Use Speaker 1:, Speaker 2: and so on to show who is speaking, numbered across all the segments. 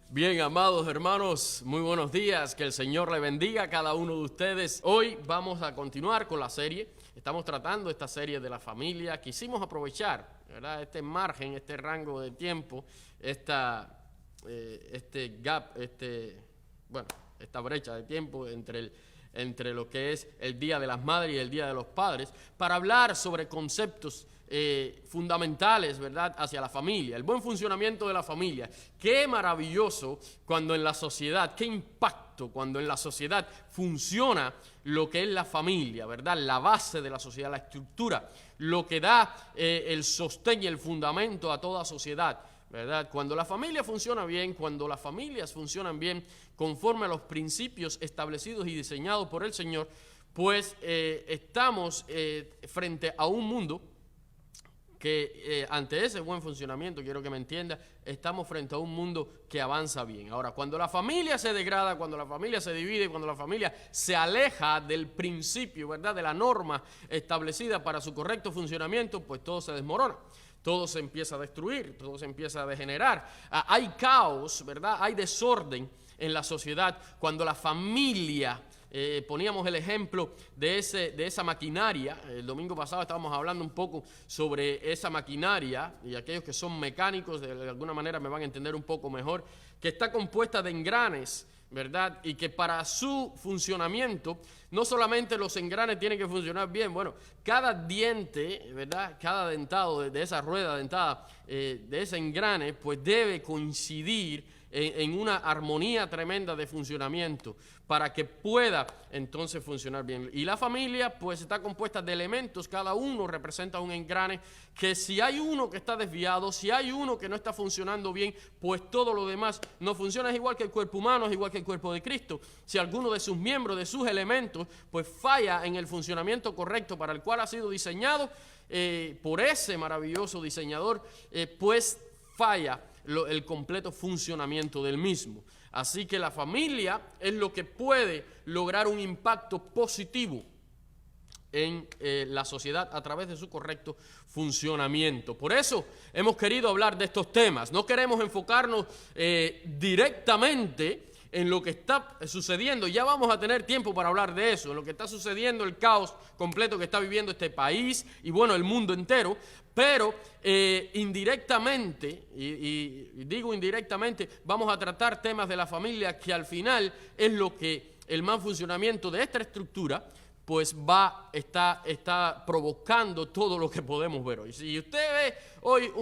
Speaker 1: Bien, amados hermanos, muy buenos días, que el Señor le bendiga a cada uno de ustedes. Hoy vamos a continuar con la serie, estamos tratando esta serie de la familia. Quisimos aprovechar, ¿verdad?, este margen, este rango de tiempo, este gap, esta brecha de tiempo entre lo que es el Día de las Madres y el Día de los Padres, para hablar sobre conceptos fundamentales, ¿verdad?, hacia la familia, el buen funcionamiento de la familia. Qué maravilloso cuando en la sociedad, qué impacto cuando en la sociedad funciona lo que es la familia, ¿verdad?, la base de la sociedad, la estructura, lo que da el sostén y el fundamento a toda sociedad, ¿verdad? Cuando la familia funciona bien, cuando las familias funcionan bien conforme a los principios establecidos y diseñados por el Señor, pues estamos frente a un mundo que ante ese buen funcionamiento, quiero que me entienda, estamos frente a un mundo que avanza bien. Ahora, cuando la familia se degrada, cuando la familia se divide, cuando la familia se aleja del principio, ¿verdad?, de la norma establecida para su correcto funcionamiento, pues todo se desmorona. Todo se empieza a destruir, todo se empieza a degenerar. Hay caos, ¿verdad? Hay desorden en la sociedad cuando la familia, poníamos el ejemplo de esa maquinaria. El domingo pasado estábamos hablando un poco sobre esa maquinaria, y aquellos que son mecánicos de alguna manera me van a entender un poco mejor, que está compuesta de engranes, ¿verdad? Y que para su funcionamiento, no solamente los engranes tienen que funcionar bien, bueno, cada diente, ¿verdad?, cada dentado de esa rueda dentada, de ese engrane, pues debe coincidir en una armonía tremenda de funcionamiento para que pueda entonces funcionar bien. Y la familia pues está compuesta de elementos, cada uno representa un engrane, que si hay uno que está desviado, si hay uno que no está funcionando bien, pues todo lo demás no funciona. Es igual que el cuerpo humano, es igual que el cuerpo de Cristo. Si alguno de sus miembros, de sus elementos, pues falla en el funcionamiento correcto para el cual ha sido diseñado por ese maravilloso diseñador, pues falla el completo funcionamiento del mismo. Así que la familia es lo que puede lograr un impacto positivo en la sociedad a través de su correcto funcionamiento. Por eso hemos querido hablar de estos temas. No queremos enfocarnos directamente en lo que está sucediendo. Ya vamos a tener tiempo para hablar de eso, en lo que está sucediendo, el caos completo que está viviendo este país y bueno, el mundo entero. Pero indirectamente, y digo indirectamente, vamos a tratar temas de la familia, que al final es lo que el mal funcionamiento de esta estructura pues está provocando todo lo que podemos ver hoy. Si usted ve hoy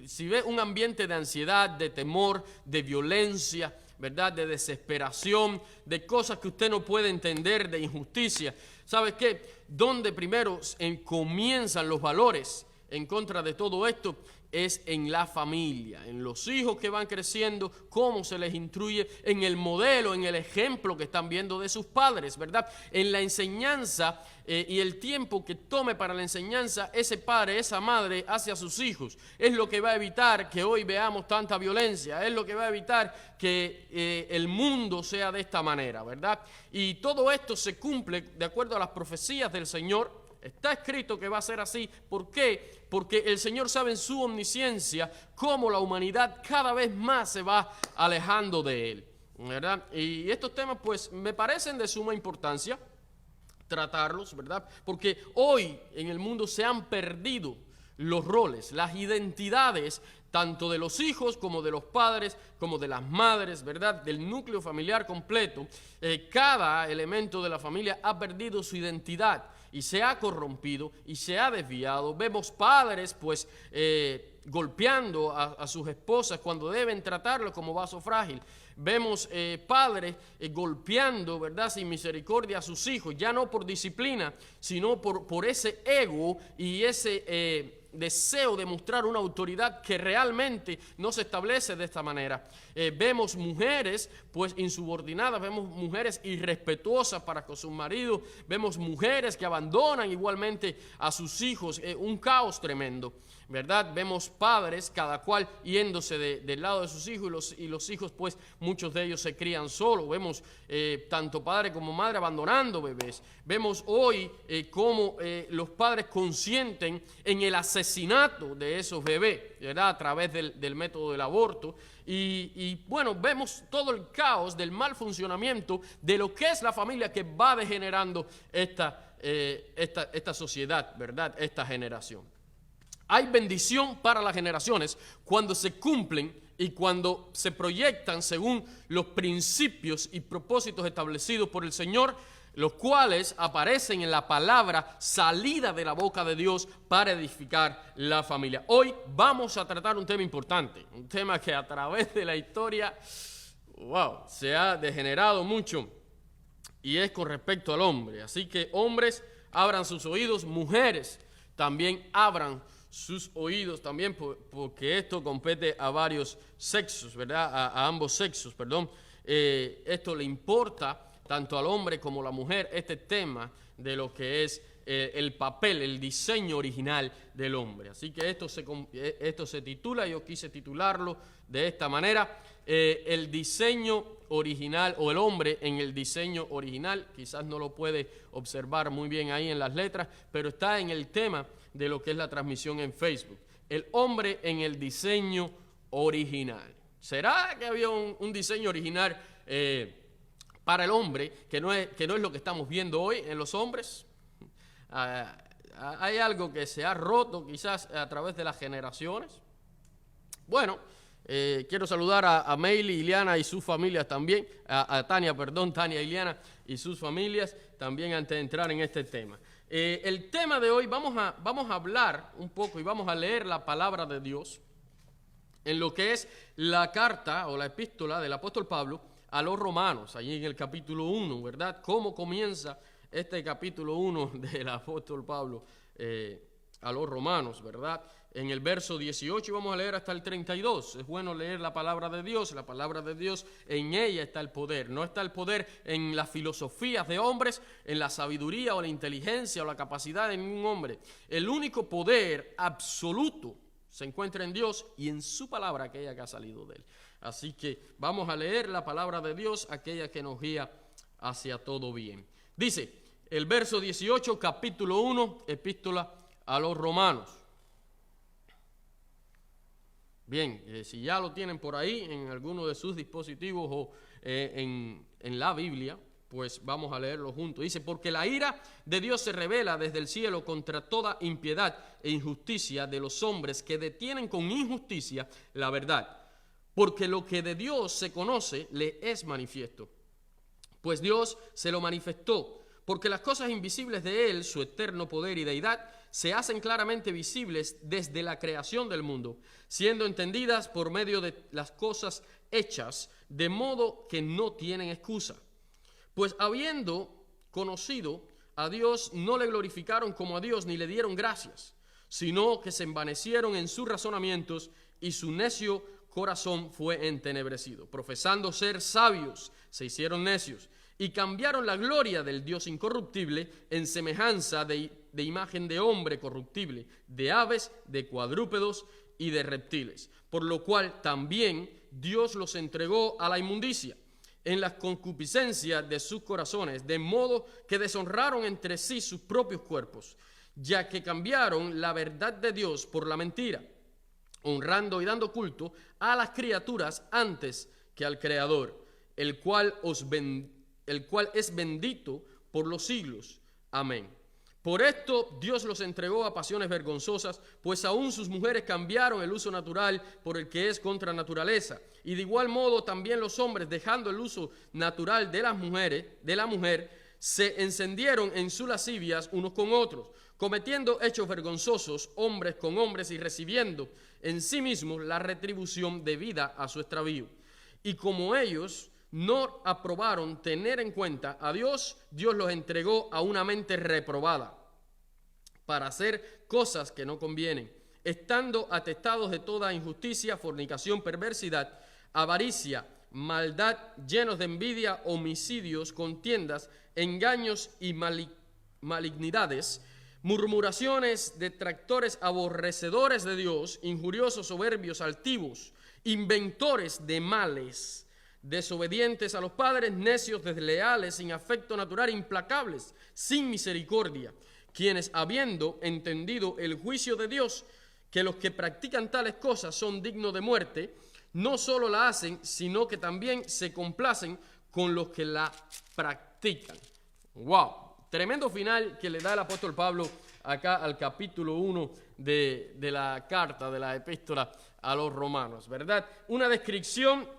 Speaker 1: si ve un ambiente de ansiedad, de temor, de violencia, ¿verdad?, de desesperación, de cosas que usted no puede entender, de injusticia, ¿sabe qué? Donde primero comienzan los valores en contra de todo esto es en la familia, en los hijos que van creciendo, cómo se les instruye, en el modelo, en el ejemplo que están viendo de sus padres, ¿verdad? En la enseñanza y el tiempo que tome para la enseñanza ese padre, esa madre hacia sus hijos. Es lo que va a evitar que hoy veamos tanta violencia, es lo que va a evitar que el mundo sea de esta manera, ¿verdad? Y todo esto se cumple de acuerdo a las profecías del Señor. Está escrito que va a ser así. ¿Por qué? Porque el Señor sabe en su omnisciencia cómo la humanidad cada vez más se va alejando de Él, ¿verdad? Y estos temas pues me parecen de suma importancia tratarlos, ¿verdad? Porque hoy en el mundo se han perdido los roles, las identidades, tanto de los hijos como de los padres, como de las madres, ¿verdad?, del núcleo familiar completo. Cada elemento de la familia ha perdido su identidad y se ha corrompido y se ha desviado. Vemos padres pues golpeando a sus esposas cuando deben tratarlo como vaso frágil. Vemos padres golpeando, ¿verdad?, sin misericordia a sus hijos, ya no por disciplina, sino por ese ego y ese deseo de mostrar una autoridad que realmente no se establece de esta manera. Vemos mujeres pues insubordinadas, vemos mujeres irrespetuosas para con sus maridos, vemos mujeres que abandonan igualmente a sus hijos, un caos tremendo, ¿verdad? Vemos padres, cada cual yéndose del lado de sus hijos, y los hijos pues muchos de ellos se crían solos. Vemos tanto padre como madre abandonando bebés. Vemos hoy cómo los padres consienten en el asesinato asesinato de esos bebés, ¿verdad? A través del método del aborto. Y bueno, vemos todo el caos del mal funcionamiento de lo que es la familia que va degenerando esta sociedad, ¿verdad? Esta generación. Hay bendición para las generaciones cuando se cumplen y cuando se proyectan según los principios y propósitos establecidos por el Señor, los cuales aparecen en la palabra salida de la boca de Dios para edificar la familia. Hoy vamos a tratar un tema importante, un tema que a través de la historia, se ha degenerado mucho, y es con respecto al hombre. Así que hombres, abran sus oídos, mujeres también abran sus oídos también, porque esto compete a varios sexos, ¿verdad? A ambos sexos, perdón. Esto le importa tanto al hombre como a la mujer, este tema de lo que es el papel, el diseño original del hombre. Así que esto se titula, yo quise titularlo de esta manera, el diseño original, o el hombre en el diseño original. Quizás no lo puede observar muy bien ahí en las letras, pero está en el tema de lo que es la transmisión en Facebook. El hombre en el diseño original. ¿Será que había un diseño original para el hombre que no es lo que estamos viendo hoy en los hombres? Hay algo que se ha roto quizás a través de las generaciones. Bueno, quiero saludar a Meili, Iliana y sus familias también, a Tania, Iliana y sus familias también, antes de entrar en este tema. El tema de hoy vamos a hablar un poco y vamos a leer la palabra de Dios en lo que es la carta o la epístola del apóstol Pablo a los romanos, allí en el capítulo 1, ¿verdad? ¿Cómo comienza este capítulo 1 del apóstol Pablo a los romanos, ¿verdad? En el verso 18 vamos a leer hasta el 32. Es bueno leer la palabra de Dios. La palabra de Dios, en ella está el poder. No está el poder en las filosofías de hombres, en la sabiduría o la inteligencia o la capacidad de ningún hombre. El único poder absoluto se encuentra en Dios y en su palabra, aquella que ha salido de él. Así que vamos a leer la palabra de Dios, aquella que nos guía hacia todo bien. Dice el verso 18, capítulo 1, epístola a los romanos. Bien, si ya lo tienen por ahí en alguno de sus dispositivos o en la Biblia, pues vamos a leerlo juntos. Dice, porque la ira de Dios se revela desde el cielo contra toda impiedad e injusticia de los hombres que detienen con injusticia la verdad. Porque lo que de Dios se conoce le es manifiesto. Pues Dios se lo manifestó, porque las cosas invisibles de Él, su eterno poder y deidad, se hacen claramente visibles desde la creación del mundo, siendo entendidas por medio de las cosas hechas, de modo que no tienen excusa. Pues habiendo conocido a Dios, no le glorificaron como a Dios, ni le dieron gracias, sino que se envanecieron en sus razonamientos, y su necio corazón fue entenebrecido. Profesando ser sabios, se hicieron necios, y cambiaron la gloria del Dios incorruptible en semejanza de imagen de hombre corruptible, de aves, de cuadrúpedos y de reptiles. Por lo cual también Dios los entregó a la inmundicia en las concupiscencias de sus corazones, de modo que deshonraron entre sí sus propios cuerpos, ya que cambiaron la verdad de Dios por la mentira, honrando y dando culto a las criaturas antes que al Creador, el cual es bendito por los siglos. Amén. Por esto Dios los entregó a pasiones vergonzosas, pues aún sus mujeres cambiaron el uso natural por el que es contra naturaleza. Y de igual modo también los hombres, dejando el uso natural de la mujer, se encendieron en sus lascivias unos con otros, cometiendo hechos vergonzosos hombres con hombres y recibiendo en sí mismos la retribución debida a su extravío. Y como ellos no aprobaron tener en cuenta a Dios, Dios los entregó a una mente reprobada para hacer cosas que no convienen, estando atestados de toda injusticia, fornicación, perversidad, avaricia, maldad, llenos de envidia, homicidios, contiendas, engaños y malignidades, murmuraciones, detractores, aborrecedores de Dios, injuriosos, soberbios, altivos, inventores de males, desobedientes a los padres, necios, desleales, sin afecto natural, implacables, sin misericordia, quienes habiendo entendido el juicio de Dios, que los que practican tales cosas son dignos de muerte, no solo la hacen, sino que también se complacen con los que la practican. ¡Wow! Tremendo final que le da el apóstol Pablo acá al capítulo 1 de la carta, de la epístola a los romanos, ¿verdad? Una descripción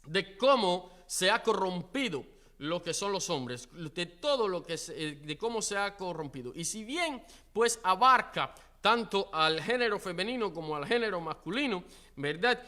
Speaker 1: de cómo se ha corrompido lo que son los hombres, de todo lo que de cómo se ha corrompido. Y si bien pues abarca tanto al género femenino como al género masculino, ¿verdad?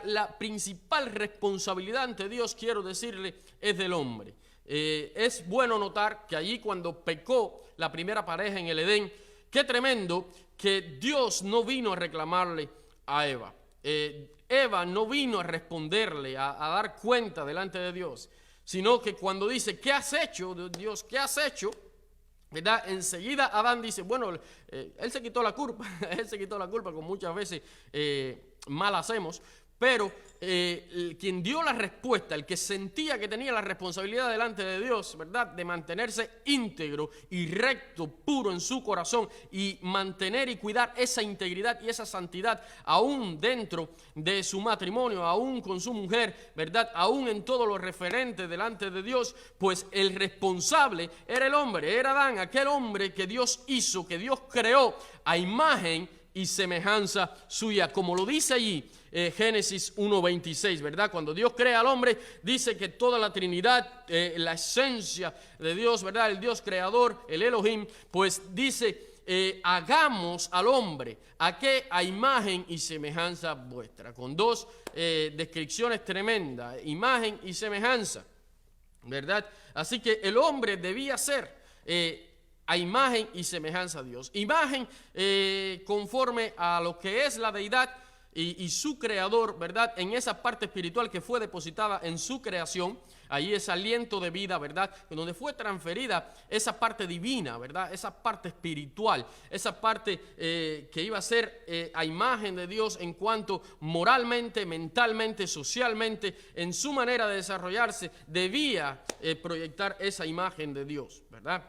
Speaker 1: La principal responsabilidad ante Dios, quiero decirle, es del hombre. Es bueno notar que allí cuando pecó la primera pareja en el Edén, qué tremendo que Dios no vino a reclamarle a Eva. Eva no vino a responderle, a dar cuenta delante de Dios, sino que cuando dice, ¿qué has hecho, Dios? ¿Qué has hecho? ¿Verdad? Enseguida Adán dice, bueno, él se quitó la culpa, él se quitó la culpa, como muchas veces mal hacemos, pero quien dio la respuesta, el que sentía que tenía la responsabilidad delante de Dios, ¿verdad?, de mantenerse íntegro y recto, puro en su corazón y mantener y cuidar esa integridad y esa santidad aún dentro de su matrimonio, aún con su mujer, ¿verdad?, aún en todo lo referente delante de Dios, pues el responsable era el hombre, era Adán, aquel hombre que Dios hizo, que Dios creó a imagen y semejanza suya, como lo dice allí Génesis 1:26, ¿verdad? Cuando Dios crea al hombre, dice que toda la Trinidad, la esencia de Dios, ¿verdad? El Dios creador, el Elohim, pues dice, hagamos al hombre, ¿a qué? A imagen y semejanza vuestra, con dos descripciones tremendas, imagen y semejanza, ¿verdad? Así que el hombre debía ser a imagen y semejanza a Dios. Imagen conforme a lo que es la deidad y su creador, ¿verdad? En esa parte espiritual que fue depositada en su creación, allí ese aliento de vida, ¿verdad? Donde fue transferida esa parte divina, ¿verdad? Esa parte espiritual, esa parte que iba a ser a imagen de Dios en cuanto moralmente, mentalmente, socialmente, en su manera de desarrollarse, debía proyectar esa imagen de Dios, ¿verdad?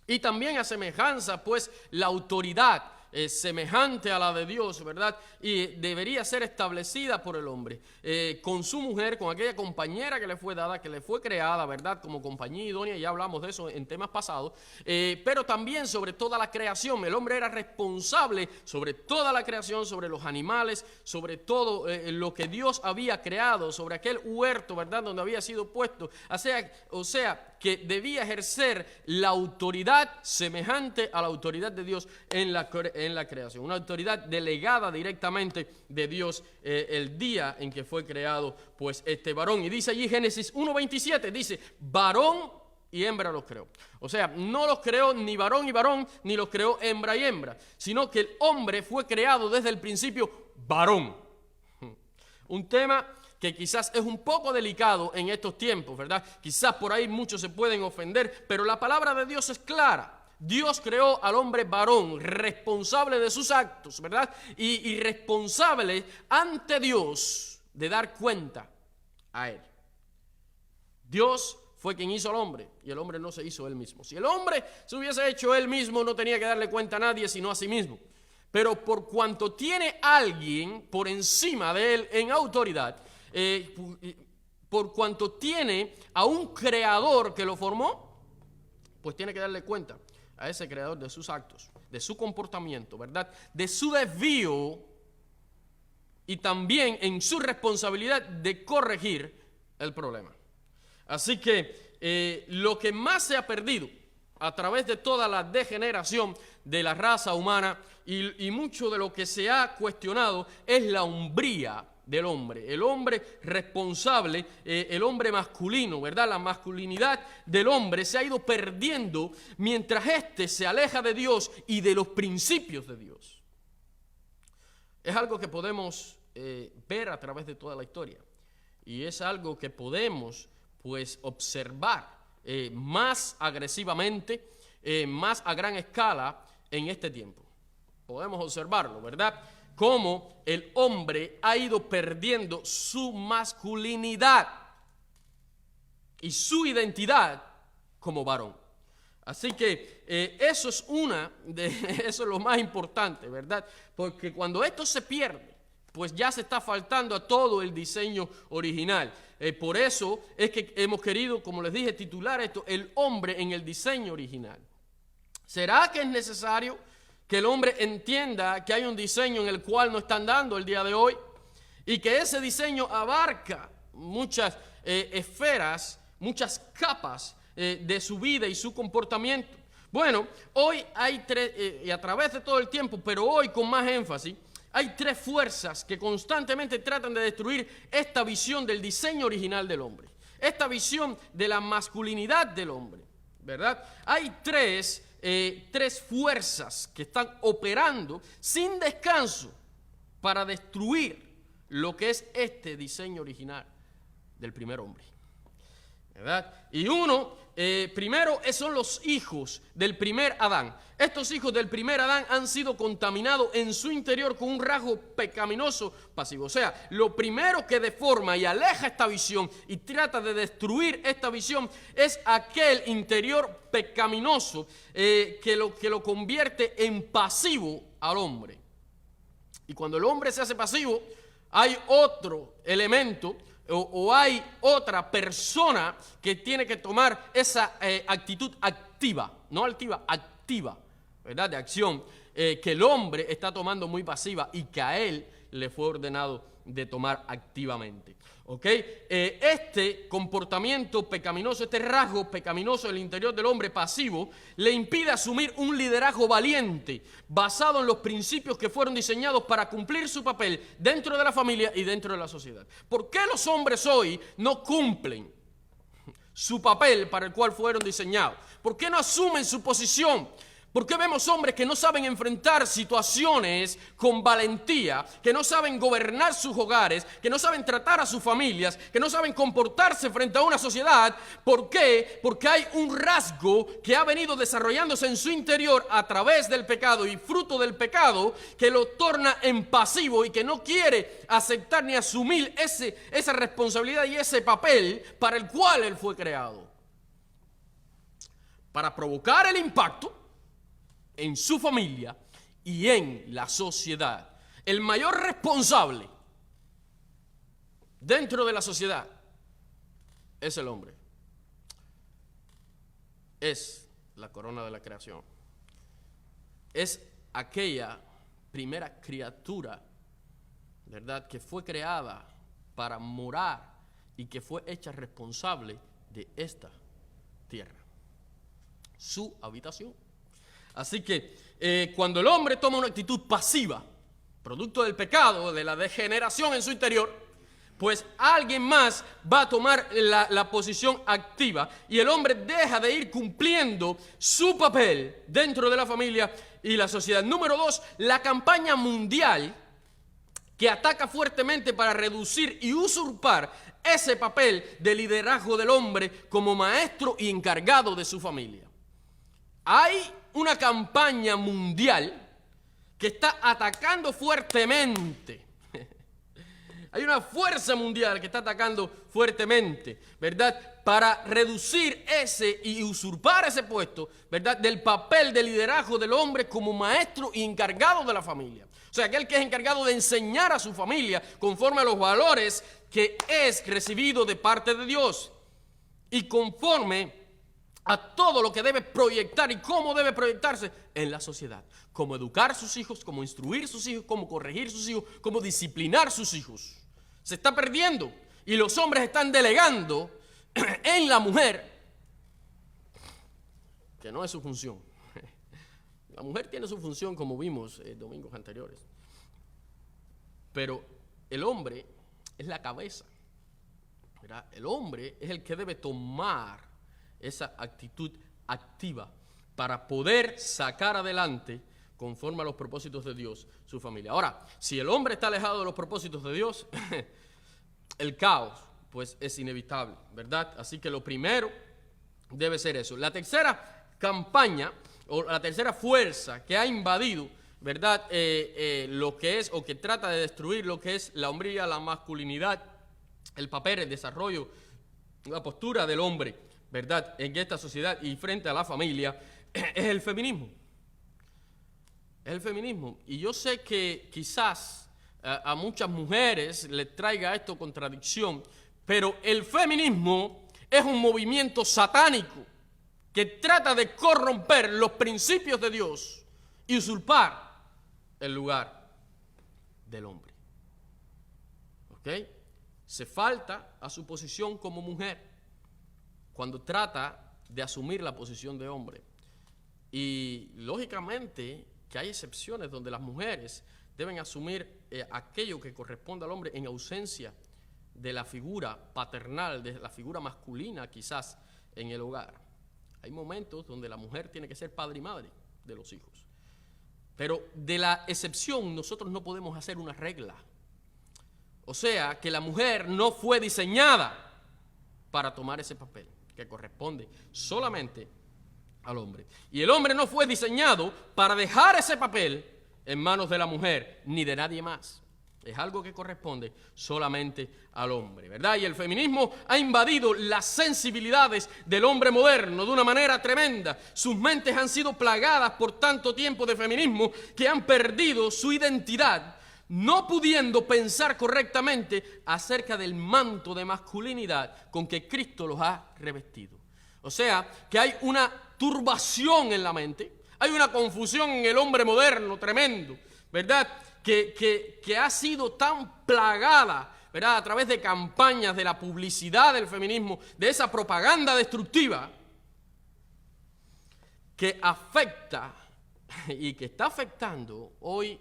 Speaker 1: Y también a semejanza, pues, la autoridad semejante a la de Dios, ¿verdad? Y debería ser establecida por el hombre, con su mujer, con aquella compañera que le fue dada, que le fue creada, ¿verdad? Como compañía idónea, ya hablamos de eso en temas pasados, pero también sobre toda la creación. El hombre era responsable sobre toda la creación, sobre los animales, sobre todo lo que Dios había creado, sobre aquel huerto, ¿verdad? Donde había sido puesto, o sea, que debía ejercer la autoridad semejante a la autoridad de Dios en la creación, una autoridad delegada directamente de Dios el día en que fue creado pues este varón. Y dice allí Génesis 1:27, dice, varón y hembra los creó. O sea, no los creó ni varón y varón, ni los creó hembra y hembra, sino que el hombre fue creado desde el principio varón. Un tema que quizás es un poco delicado en estos tiempos, ¿verdad? Quizás por ahí muchos se pueden ofender, pero la palabra de Dios es clara. Dios creó al hombre varón, responsable de sus actos, ¿verdad? Y responsable ante Dios de dar cuenta a él. Dios fue quien hizo al hombre y el hombre no se hizo él mismo. Si el hombre se hubiese hecho él mismo, no tenía que darle cuenta a nadie sino a sí mismo. Pero por cuanto tiene alguien por encima de él en autoridad, por cuanto tiene a un creador que lo formó, pues tiene que darle cuenta a ese creador de sus actos, de su comportamiento, ¿verdad? De su desvío y también en su responsabilidad de corregir el problema. Así que lo que más se ha perdido a través de toda la degeneración de la raza humana y mucho de lo que se ha cuestionado es la hombría del hombre, el hombre responsable, el hombre masculino, ¿verdad? La masculinidad del hombre se ha ido perdiendo mientras éste se aleja de Dios y de los principios de Dios. Es algo que podemos ver a través de toda la historia y es algo que podemos pues observar más agresivamente, más a gran escala en este tiempo. Podemos observarlo, ¿verdad? Cómo el hombre ha ido perdiendo su masculinidad y su identidad como varón. Así que eso es lo más importante, ¿verdad? Porque cuando esto se pierde, pues ya se está faltando a todo el diseño original. Por eso es que hemos querido, como les dije, titular esto, el hombre en el diseño original. ¿Será que es necesario que el hombre entienda que hay un diseño en el cual no están dando el día de hoy? Y que ese diseño abarca muchas esferas, muchas capas de su vida y su comportamiento. Bueno, hoy hay tres, y a través de todo el tiempo, pero hoy con más énfasis, hay tres fuerzas que constantemente tratan de destruir esta visión del diseño original del hombre, esta visión de la masculinidad del hombre, ¿verdad? Hay tres fuerzas que están operando sin descanso para destruir lo que es este diseño original del primer hombre, ¿verdad? Y primero son los hijos del primer Adán. Estos hijos del primer Adán han sido contaminados en su interior con un rasgo pecaminoso pasivo. O sea, lo primero que deforma y aleja esta visión y trata de destruir esta visión es aquel interior pecaminoso que lo convierte en pasivo al hombre. Y cuando el hombre se hace pasivo, hay otro elemento o hay otra persona que tiene que tomar esa actitud activa, no altiva, activa, ¿verdad? De acción, que el hombre está tomando muy pasiva y que a él le fue ordenado de tomar activamente. ¿Ok? Este comportamiento pecaminoso, este rasgo pecaminoso del interior del hombre pasivo, le impide asumir un liderazgo valiente, basado en los principios que fueron diseñados para cumplir su papel dentro de la familia y dentro de la sociedad. ¿Por qué los hombres hoy no cumplen su papel para el cual fueron diseñados? ¿Por qué no asumen su posición? ¿Por qué vemos hombres que no saben enfrentar situaciones con valentía, que no saben gobernar sus hogares, que no saben tratar a sus familias, que no saben comportarse frente a una sociedad? ¿Por qué? Porque hay un rasgo que ha venido desarrollándose en su interior a través del pecado y fruto del pecado que lo torna en pasivo y que no quiere aceptar ni asumir esa responsabilidad y ese papel para el cual él fue creado. Para provocar el impacto en su familia y en la sociedad. El mayor responsable dentro de la sociedad es el hombre. Es la corona de la creación. Es aquella primera criatura, ¿verdad?, que fue creada para morar y que fue hecha responsable de esta tierra, su habitación. Así que cuando el hombre toma una actitud pasiva, producto del pecado, de la degeneración en su interior, pues alguien más va a tomar la posición activa y el hombre deja de ir cumpliendo su papel dentro de la familia y la sociedad. Número 2, la campaña mundial que ataca fuertemente para reducir y usurpar ese papel de liderazgo del hombre como maestro y encargado de su familia. Hay una campaña mundial que está atacando fuertemente. Hay una fuerza mundial que está atacando fuertemente, ¿verdad?, para reducir ese y usurpar ese puesto, ¿verdad?, del papel de liderazgo del hombre como maestro y encargado de la familia. O sea, aquel que es encargado de enseñar a su familia conforme a los valores que es recibido de parte de Dios y conforme a todo lo que debe proyectar y cómo debe proyectarse en la sociedad. Cómo educar a sus hijos, cómo instruir a sus hijos, cómo corregir a sus hijos, cómo disciplinar a sus hijos. Se está perdiendo y los hombres están delegando en la mujer, que no es su función. La mujer tiene su función, como vimos domingos anteriores. Pero el hombre es la cabeza, ¿verdad? El hombre es el que debe tomar esa actitud activa para poder sacar adelante, conforme a los propósitos de Dios, su familia. Ahora, si el hombre está alejado de los propósitos de Dios, el caos, pues, es inevitable, ¿verdad? Así que lo primero debe ser eso. La tercera campaña, o la tercera fuerza que ha invadido, ¿verdad?, lo que es, o que trata de destruir lo que es la hombría, la masculinidad, el papel, el desarrollo, la postura del hombre ¿verdad?, en esta sociedad y frente a la familia, es el feminismo. Es el feminismo. Y yo sé que quizás a muchas mujeres les traiga esto contradicción, pero el feminismo es un movimiento satánico que trata de corromper los principios de Dios y usurpar el lugar del hombre. ¿Ok? Se falta a su posición como mujer cuando trata de asumir la posición de hombre. Y lógicamente que hay excepciones donde las mujeres deben asumir aquello que corresponde al hombre en ausencia de la figura paternal, de la figura masculina quizás en el hogar. Hay momentos donde la mujer tiene que ser padre y madre de los hijos. Pero de la excepción nosotros no podemos hacer una regla. O sea, que la mujer no fue diseñada para tomar ese papel que corresponde solamente al hombre. Y el hombre no fue diseñado para dejar ese papel en manos de la mujer ni de nadie más. Es algo que corresponde solamente al hombre, ¿verdad? Y el feminismo ha invadido las sensibilidades del hombre moderno de una manera tremenda. Sus mentes han sido plagadas por tanto tiempo de feminismo que han perdido su identidad, no pudiendo pensar correctamente acerca del manto de masculinidad con que Cristo los ha revestido. O sea, que hay una turbación en la mente, hay una confusión en el hombre moderno tremendo, ¿verdad?, que ha sido tan plagada, ¿verdad?, a través de campañas, de la publicidad del feminismo, de esa propaganda destructiva, que afecta y que está afectando hoy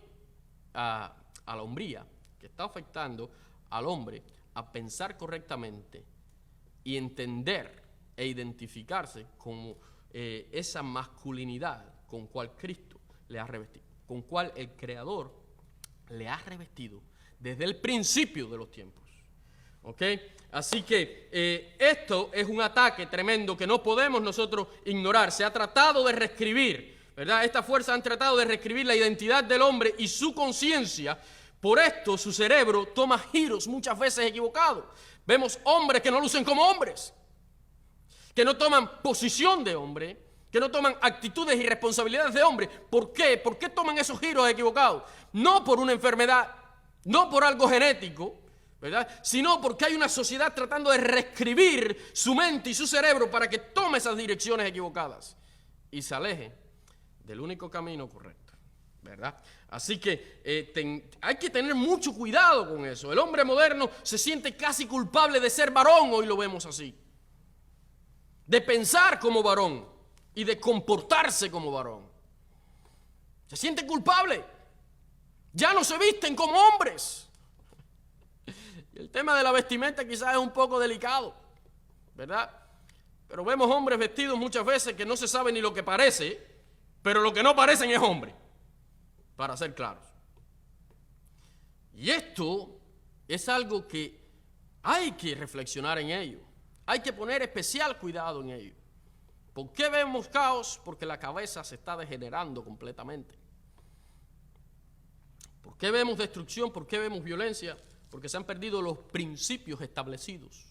Speaker 1: a la hombría, que está afectando al hombre a pensar correctamente y entender e identificarse como esa masculinidad con cual Cristo le ha revestido, con cual el Creador le ha revestido desde el principio de los tiempos. ¿Ok? Así que esto es un ataque tremendo que no podemos nosotros ignorar. Se ha tratado de reescribir, ¿verdad? Estas fuerzas han tratado de reescribir la identidad del hombre y su conciencia. Por esto su cerebro toma giros muchas veces equivocados. Vemos hombres que no lucen como hombres, que no toman posición de hombre, que no toman actitudes y responsabilidades de hombre. ¿Por qué? ¿Por qué toman esos giros equivocados? No por una enfermedad, no por algo genético, ¿verdad?, sino porque hay una sociedad tratando de reescribir su mente y su cerebro para que tome esas direcciones equivocadas y se aleje del único camino correcto, ¿verdad? Así que hay que tener mucho cuidado con eso. El hombre moderno se siente casi culpable de ser varón, hoy lo vemos así, de pensar como varón y de comportarse como varón. Se siente culpable. Ya no se visten como hombres. Y el tema de la vestimenta quizás es un poco delicado, ¿verdad? Pero vemos hombres vestidos muchas veces que no se sabe ni lo que parece, pero lo que no parecen es hombre, para ser claros. Y esto es algo que hay que reflexionar en ello. Hay que poner especial cuidado en ello. ¿Por qué vemos caos? Porque la cabeza se está degenerando completamente. ¿Por qué vemos destrucción? ¿Por qué vemos violencia? Porque se han perdido los principios establecidos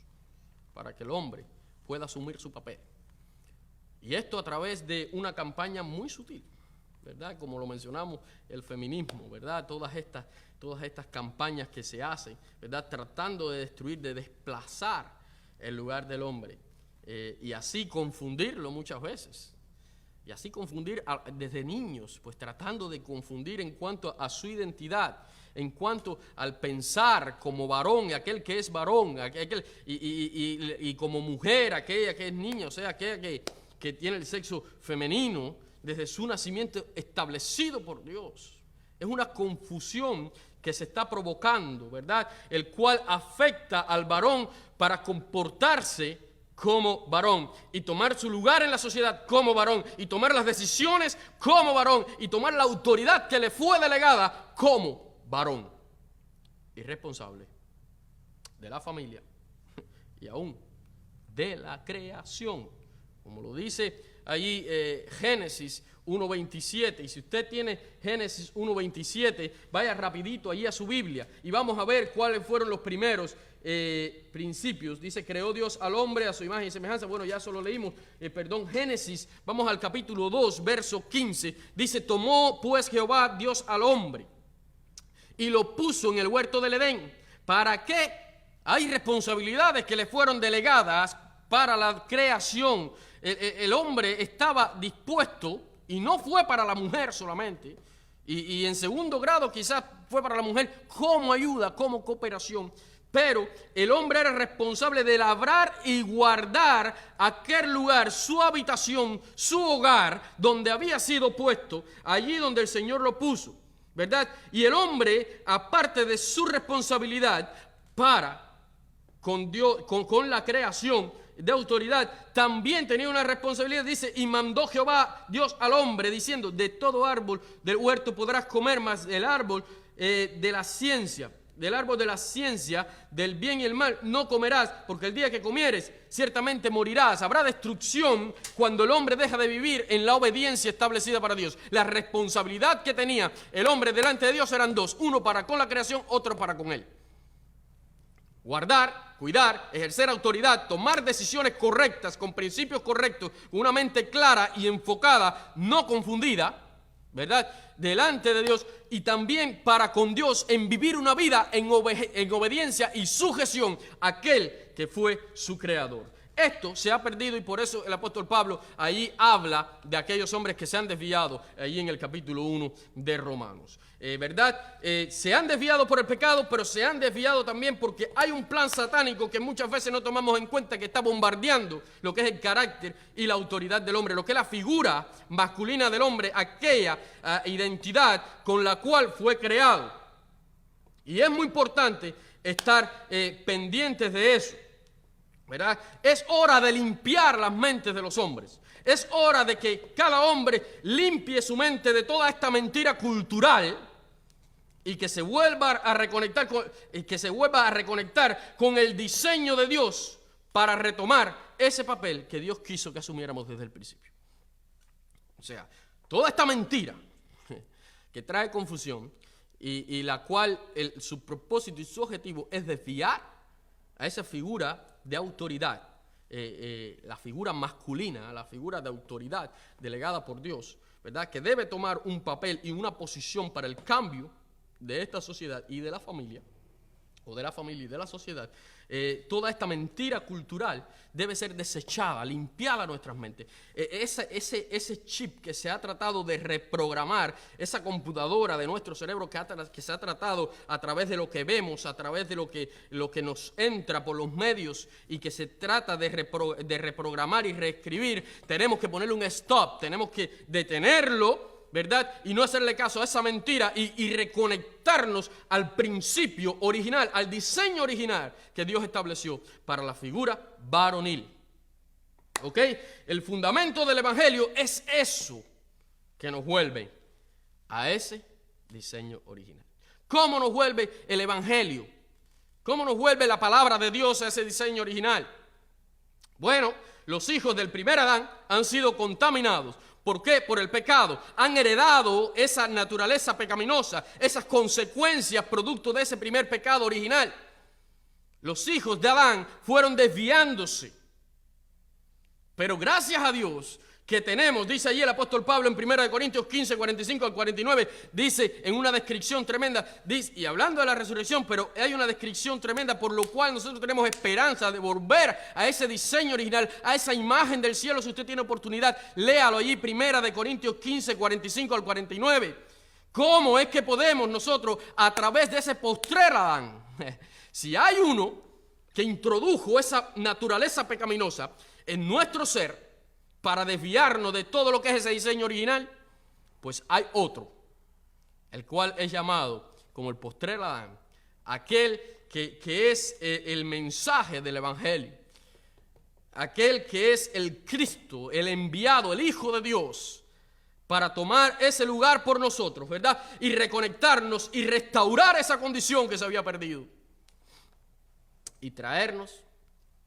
Speaker 1: para que el hombre pueda asumir su papel. Y esto a través de una campaña muy sutil, ¿verdad? Como lo mencionamos, el feminismo, ¿verdad? Todas estas campañas que se hacen, ¿verdad?, tratando de destruir, de desplazar el lugar del hombre. Y así confundirlo muchas veces. Y así confundir desde niños, pues tratando de confundir en cuanto a su identidad, en cuanto al pensar como varón, aquel que es varón, y como mujer, aquella que es niña, o sea, aquella que tiene el sexo femenino desde su nacimiento establecido por Dios. Es una confusión que se está provocando, ¿verdad?, el cual afecta al varón para comportarse como varón y tomar su lugar en la sociedad como varón y tomar las decisiones como varón y tomar la autoridad que le fue delegada como varón y responsable de la familia y aún de la creación, como lo dice allí Génesis 1:27. Y si usted tiene Génesis 1:27, vaya rapidito allí a su Biblia y vamos a ver cuáles fueron los primeros principios. Dice, creó Dios al hombre a su imagen y semejanza. Bueno, ya eso lo leímos, Génesis, vamos al capítulo 2, verso 15. Dice, tomó pues Jehová Dios al hombre y lo puso en el huerto del Edén. ¿Para qué? Hay responsabilidades que le fueron delegadas para la creación. El hombre estaba dispuesto, y no fue para la mujer solamente, y en segundo grado quizás fue para la mujer como ayuda, como cooperación, pero el hombre era responsable de labrar y guardar aquel lugar, su habitación, su hogar, donde había sido puesto, allí donde el Señor lo puso, ¿verdad? Y el hombre, aparte de su responsabilidad con Dios, con la creación de autoridad, también tenía una responsabilidad. Dice, y mandó Jehová Dios al hombre, diciendo, de todo árbol del huerto podrás comer, mas del árbol de la ciencia, del árbol de la ciencia, del bien y el mal, no comerás, porque el día que comieres, ciertamente morirás. Habrá destrucción cuando el hombre deja de vivir en la obediencia establecida para Dios. La responsabilidad que tenía el hombre delante de Dios eran dos, uno para con la creación, otro para con él. Guardar, cuidar, ejercer autoridad, tomar decisiones correctas, con principios correctos, con una mente clara y enfocada, no confundida, ¿verdad? Delante de Dios, y también para con Dios en vivir una vida en obediencia y sujeción a aquel que fue su creador. Esto se ha perdido y por eso el apóstol Pablo ahí habla de aquellos hombres que se han desviado, ahí en el capítulo 1 de Romanos. ¿Verdad? Se han desviado por el pecado, pero se han desviado también porque hay un plan satánico que muchas veces no tomamos en cuenta, que está bombardeando lo que es el carácter y la autoridad del hombre, lo que es la figura masculina del hombre, aquella identidad con la cual fue creado. Y es muy importante estar pendientes de eso, ¿verdad? Es hora de limpiar las mentes de los hombres. Es hora de que cada hombre limpie su mente de toda esta mentira cultural y que se vuelva a reconectar con el diseño de Dios para retomar ese papel que Dios quiso que asumiéramos desde el principio. O sea, toda esta mentira que trae confusión y la cual su propósito y su objetivo es desviar a esa figura de autoridad, la figura masculina, la figura de autoridad delegada por Dios, ¿verdad? Que debe tomar un papel y una posición para el cambio de esta sociedad y de la familia, o de la familia y de la sociedad. Toda esta mentira cultural debe ser desechada, limpiada nuestras mentes. Ese chip que se ha tratado de reprogramar, esa computadora de nuestro cerebro que se ha tratado a través de lo que vemos, a través de lo que nos entra por los medios y que se trata de reprogramar y reescribir, tenemos que ponerle un stop, tenemos que detenerlo, ¿verdad? Y no hacerle caso a esa mentira y reconectarnos al principio original, al diseño original que Dios estableció para la figura varonil. ¿Ok? El fundamento del evangelio es eso que nos vuelve a ese diseño original. ¿Cómo nos vuelve el evangelio? ¿Cómo nos vuelve la palabra de Dios a ese diseño original? Bueno, los hijos del primer Adán han sido contaminados. ¿Por qué? Por el pecado. Han heredado esa naturaleza pecaminosa, esas consecuencias producto de ese primer pecado original. Los hijos de Adán fueron desviándose. Pero gracias a Dios que tenemos, dice allí el apóstol Pablo en 1 Corintios 15, 45 al 49, dice en una descripción tremenda, dice, y hablando de la resurrección, pero hay una descripción tremenda por lo cual nosotros tenemos esperanza de volver a ese diseño original, a esa imagen del cielo. Si usted tiene oportunidad, léalo allí, 1 Corintios 15, 45 al 49. ¿Cómo es que podemos nosotros, a través de ese postrer Adán, si hay uno que introdujo esa naturaleza pecaminosa en nuestro ser, para desviarnos de todo lo que es ese diseño original, pues hay otro, el cual es llamado como el postrer Adán, aquel que es el mensaje del evangelio, aquel que es el Cristo, el enviado, el Hijo de Dios, para tomar ese lugar por nosotros, ¿verdad? Y reconectarnos y restaurar esa condición que se había perdido y traernos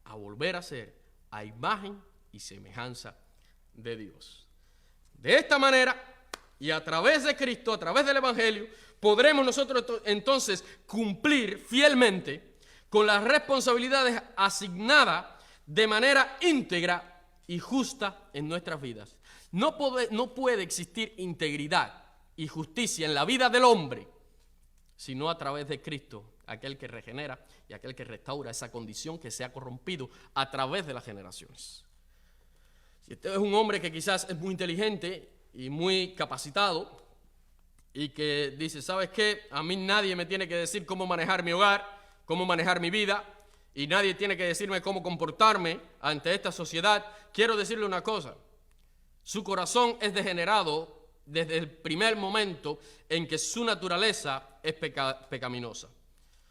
Speaker 1: a volver a ser a imagen y semejanza de Dios. De esta manera, y a través de Cristo, a través del Evangelio, podremos nosotros entonces cumplir fielmente con las responsabilidades asignadas de manera íntegra y justa en nuestras vidas. No puede existir integridad y justicia en la vida del hombre, sino a través de Cristo, aquel que regenera y aquel que restaura esa condición que se ha corrompido a través de las generaciones. Si usted es un hombre que quizás es muy inteligente y muy capacitado y que dice, ¿sabes qué? A mí nadie me tiene que decir cómo manejar mi hogar, cómo manejar mi vida, y nadie tiene que decirme cómo comportarme ante esta sociedad. Quiero decirle una cosa: su corazón es degenerado desde el primer momento en que su naturaleza es pecaminosa.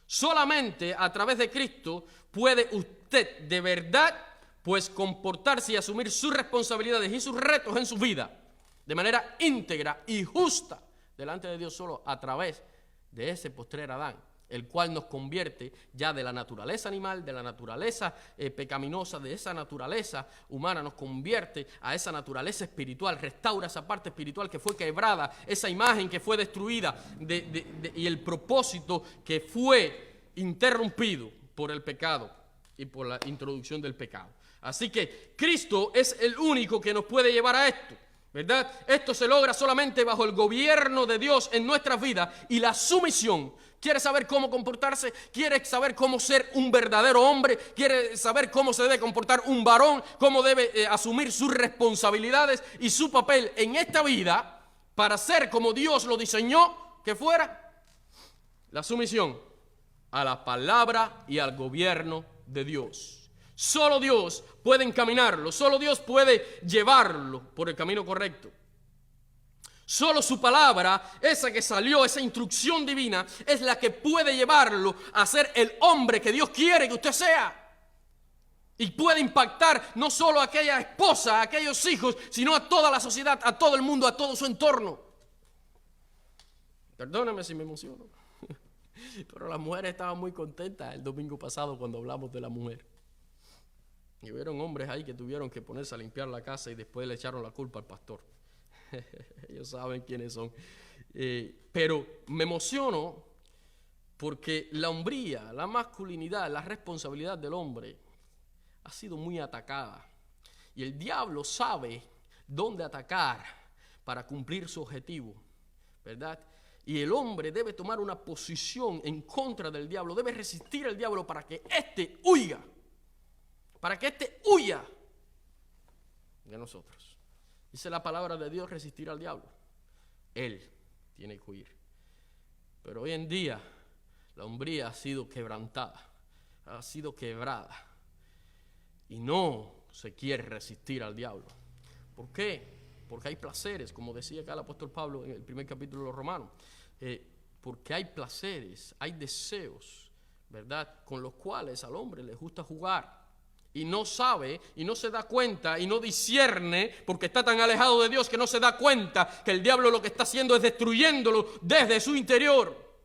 Speaker 1: Solamente a través de Cristo puede usted de verdad pues comportarse y asumir sus responsabilidades y sus retos en su vida de manera íntegra y justa delante de Dios, solo a través de ese postrer Adán, el cual nos convierte ya de la naturaleza animal, de la naturaleza pecaminosa, de esa naturaleza humana, nos convierte a esa naturaleza espiritual, restaura esa parte espiritual que fue quebrada, esa imagen que fue destruida y el propósito que fue interrumpido por el pecado y por la introducción del pecado. Así que Cristo es el único que nos puede llevar a esto, ¿verdad? Esto se logra solamente bajo el gobierno de Dios en nuestras vidas y la sumisión. ¿Quiere saber cómo comportarse? ¿Quiere saber cómo ser un verdadero hombre? ¿Quiere saber cómo se debe comportar un varón? ¿Cómo debe asumir sus responsabilidades y su papel en esta vida para ser como Dios lo diseñó que fuera? La sumisión a la palabra y al gobierno de Dios. Solo Dios puede encaminarlo, solo Dios puede llevarlo por el camino correcto. Solo su palabra, esa que salió, esa instrucción divina, es la que puede llevarlo a ser el hombre que Dios quiere que usted sea. Y puede impactar no solo a aquella esposa, a aquellos hijos, sino a toda la sociedad, a todo el mundo, a todo su entorno. Perdóname si me emociono, pero las mujeres estaban muy contentas el domingo pasado cuando hablamos de la mujer. Y hubieron hombres ahí que tuvieron que ponerse a limpiar la casa y después le echaron la culpa al pastor. Ellos saben quiénes son. Pero me emociono porque la hombría, la masculinidad, la responsabilidad del hombre ha sido muy atacada. Y el diablo sabe dónde atacar para cumplir su objetivo, ¿verdad? Y el hombre debe tomar una posición en contra del diablo, debe resistir al diablo para que éste huya. Para que éste huya de nosotros. Dice la palabra de Dios, resistir al diablo. Él tiene que huir. Pero hoy en día la hombría ha sido quebrantada, ha sido quebrada. Y no se quiere resistir al diablo. ¿Por qué? Porque hay placeres, como decía acá el apóstol Pablo en el primer capítulo de los Romanos. Porque hay placeres, hay deseos, ¿verdad? Con los cuales al hombre le gusta jugar. Y no sabe, y no se da cuenta, y no discierne, porque está tan alejado de Dios que no se da cuenta que el diablo lo que está haciendo es destruyéndolo desde su interior.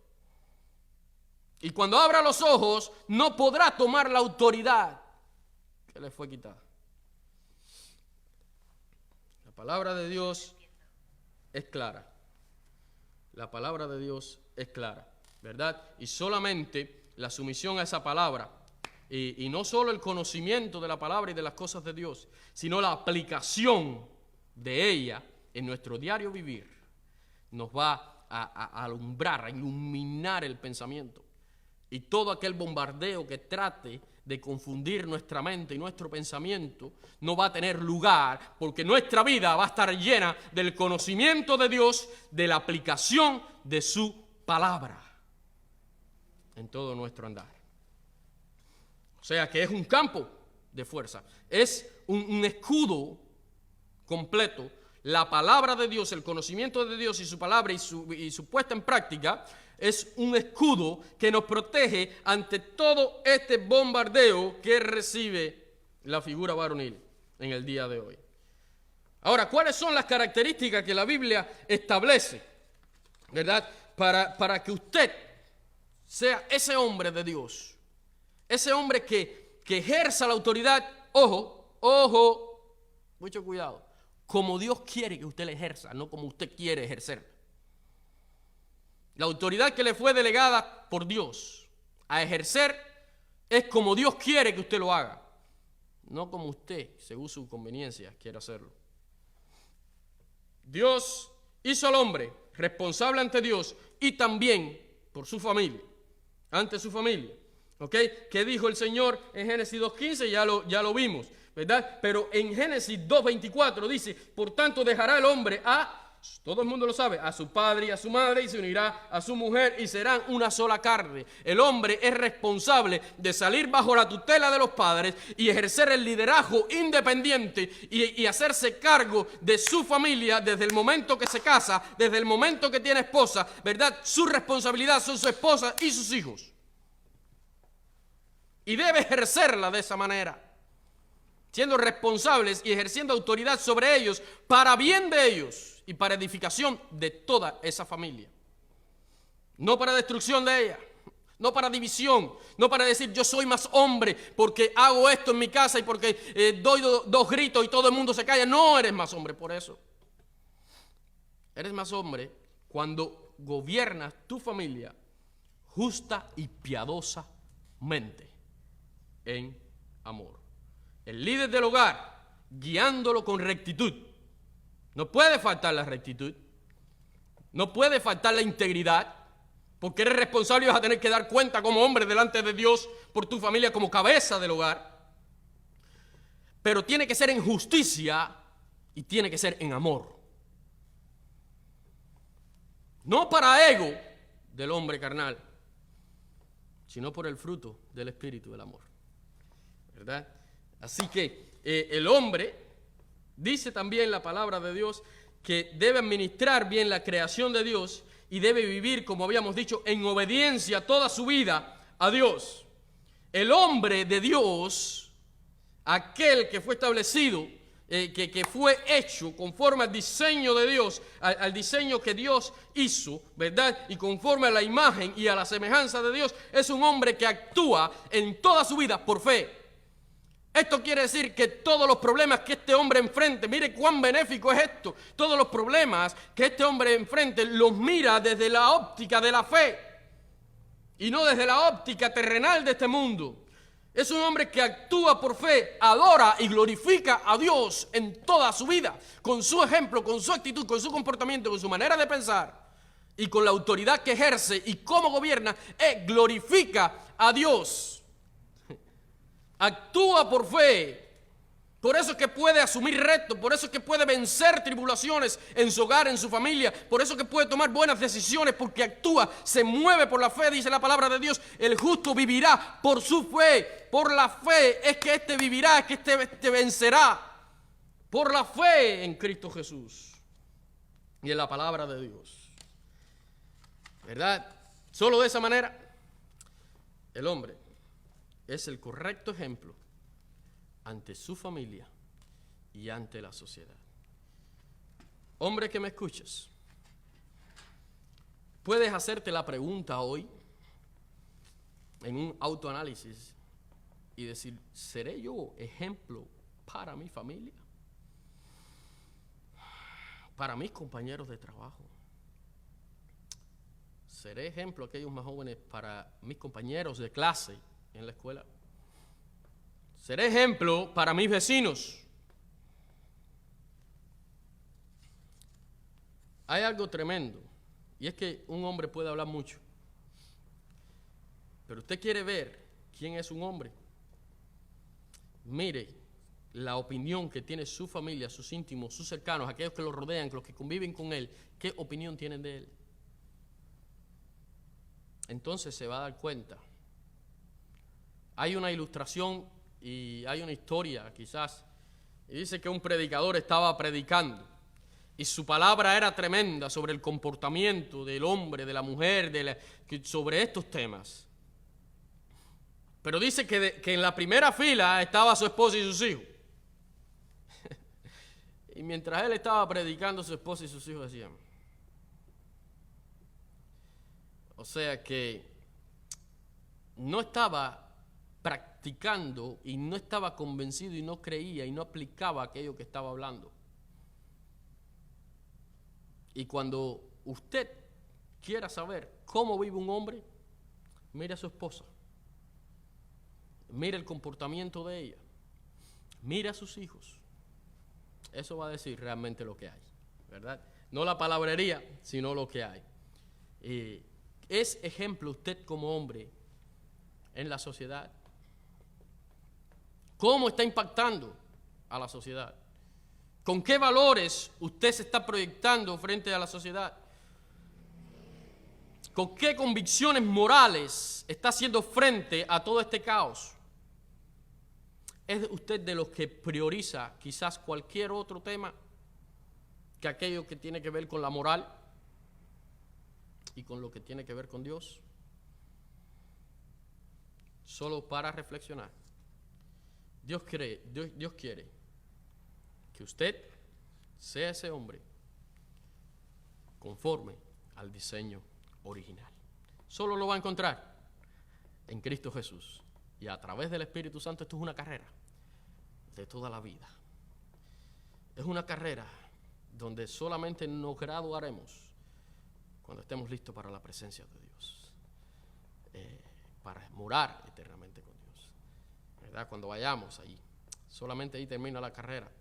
Speaker 1: Y cuando abra los ojos, no podrá tomar la autoridad que le fue quitada. La palabra de Dios es clara. La palabra de Dios es clara, ¿verdad? Y solamente la sumisión a esa palabra, y no solo el conocimiento de la palabra y de las cosas de Dios, sino la aplicación de ella en nuestro diario vivir, nos va a alumbrar, a iluminar el pensamiento. Y todo aquel bombardeo que trate de confundir nuestra mente y nuestro pensamiento no va a tener lugar, porque nuestra vida va a estar llena del conocimiento de Dios, de la aplicación de su palabra en todo nuestro andar. O sea que es un campo de fuerza, es un escudo completo. La palabra de Dios, el conocimiento de Dios y su palabra y su puesta en práctica es un escudo que nos protege ante todo este bombardeo que recibe la figura varonil en el día de hoy. Ahora, ¿cuáles son las características que la Biblia establece, verdad? Para que usted sea ese hombre de Dios, ese hombre que ejerza la autoridad, ojo, mucho cuidado, como Dios quiere que usted la ejerza, no como usted quiere ejercer. La autoridad que le fue delegada por Dios a ejercer es como Dios quiere que usted lo haga, no como usted, según su conveniencia, quiere hacerlo. Dios hizo al hombre responsable ante Dios y también por su familia, ante su familia. ¿Ok? ¿Qué dijo el Señor en Génesis 2.15? Ya lo vimos, ¿verdad? Pero en Génesis 2.24 dice, por tanto dejará el hombre todo el mundo lo sabe, a su padre y a su madre, y se unirá a su mujer y serán una sola carne. El hombre es responsable de salir bajo la tutela de los padres y ejercer el liderazgo independiente y hacerse cargo de su familia desde el momento que se casa, desde el momento que tiene esposa, ¿verdad? Su responsabilidad son su esposa y sus hijos. Y debe ejercerla de esa manera, siendo responsables y ejerciendo autoridad sobre ellos para bien de ellos y para edificación de toda esa familia. No para destrucción de ella, no para división, no para decir yo soy más hombre porque hago esto en mi casa y porque doy dos gritos y todo el mundo se calla. No eres más hombre por eso. Eres más hombre cuando gobiernas tu familia justa y piadosamente en amor. El líder del hogar guiándolo con rectitud. No puede faltar la rectitud, no puede faltar la integridad, porque eres responsable y vas a tener que dar cuenta como hombre delante de Dios por tu familia como cabeza del hogar. Pero tiene que ser en justicia y tiene que ser en amor. No para ego del hombre carnal, sino por el fruto del espíritu del amor. ¿Verdad? Así que el hombre, dice también la palabra de Dios, que debe administrar bien la creación de Dios y debe vivir, como habíamos dicho, en obediencia toda su vida a Dios. El hombre de Dios, aquel que fue establecido, que fue hecho conforme al diseño de Dios, al diseño que Dios hizo, ¿verdad? Y conforme a la imagen y a la semejanza de Dios, es un hombre que actúa en toda su vida por fe. Esto quiere decir que todos los problemas que este hombre enfrente, mire cuán benéfico es esto, todos los problemas que este hombre enfrente los mira desde la óptica de la fe y no desde la óptica terrenal de este mundo. Es un hombre que actúa por fe, adora y glorifica a Dios en toda su vida, con su ejemplo, con su actitud, con su comportamiento, con su manera de pensar y con la autoridad que ejerce y cómo gobierna, glorifica a Dios. Actúa por fe. Por eso es que puede asumir retos, por eso es que puede vencer tribulaciones en su hogar, en su familia, por eso es que puede tomar buenas decisiones, porque actúa, se mueve por la fe, dice la palabra de Dios. El justo vivirá por su fe, por la fe es que éste vivirá, es que éste vencerá, por la fe en Cristo Jesús y en la palabra de Dios. ¿Verdad? Solo de esa manera el hombre es el correcto ejemplo ante su familia y ante la sociedad. Hombre que me escuchas, puedes hacerte la pregunta hoy en un autoanálisis y decir, ¿seré yo ejemplo para mi familia? ¿Para mis compañeros de trabajo? ¿Seré ejemplo aquellos más jóvenes para mis compañeros de clase en la escuela? Seré ejemplo para mis vecinos. Hay algo tremendo, y es que un hombre puede hablar mucho, pero usted quiere ver quién es un hombre. Mire la opinión que tiene su familia, sus íntimos, sus cercanos, aquellos que lo rodean, los que conviven con él, qué opinión tienen de él. Entonces se va a dar cuenta. Hay una ilustración y hay una historia quizás, y dice que un predicador estaba predicando y su palabra era tremenda sobre el comportamiento del hombre, de la mujer, sobre estos temas. Pero dice que en la primera fila estaba su esposa y sus hijos. Y mientras él estaba predicando, su esposa y sus hijos decían. O sea que no estaba practicando y no estaba convencido y no creía y no aplicaba aquello que estaba hablando. Y cuando usted quiera saber cómo vive un hombre, mire a su esposa, mire el comportamiento de ella, mire a sus hijos. Eso va a decir realmente lo que hay, ¿verdad? No la palabrería, sino lo que hay. ¿Es ejemplo usted como hombre en la sociedad? ¿Cómo está impactando a la sociedad? ¿Con qué valores usted se está proyectando frente a la sociedad? ¿Con qué convicciones morales está haciendo frente a todo este caos? ¿Es usted de los que prioriza quizás cualquier otro tema que aquello que tiene que ver con la moral y con lo que tiene que ver con Dios? Solo para reflexionar. Dios quiere que usted sea ese hombre conforme al diseño original. Solo lo va a encontrar en Cristo Jesús. Y a través del Espíritu Santo. Esto es una carrera de toda la vida. Es una carrera donde solamente nos graduaremos cuando estemos listos para la presencia de Dios, para morar eternamente con Dios, ¿verdad? Cuando vayamos allí, solamente ahí termina la carrera,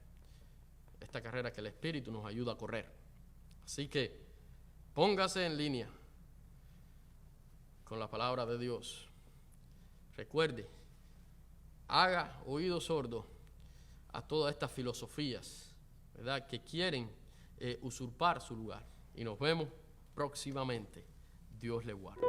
Speaker 1: esta carrera que el Espíritu nos ayuda a correr. Así que póngase en línea con la palabra de Dios. Recuerde, haga oído sordo a todas estas filosofías, ¿verdad?, que quieren usurpar su lugar. Y nos vemos próximamente. Dios le guarde.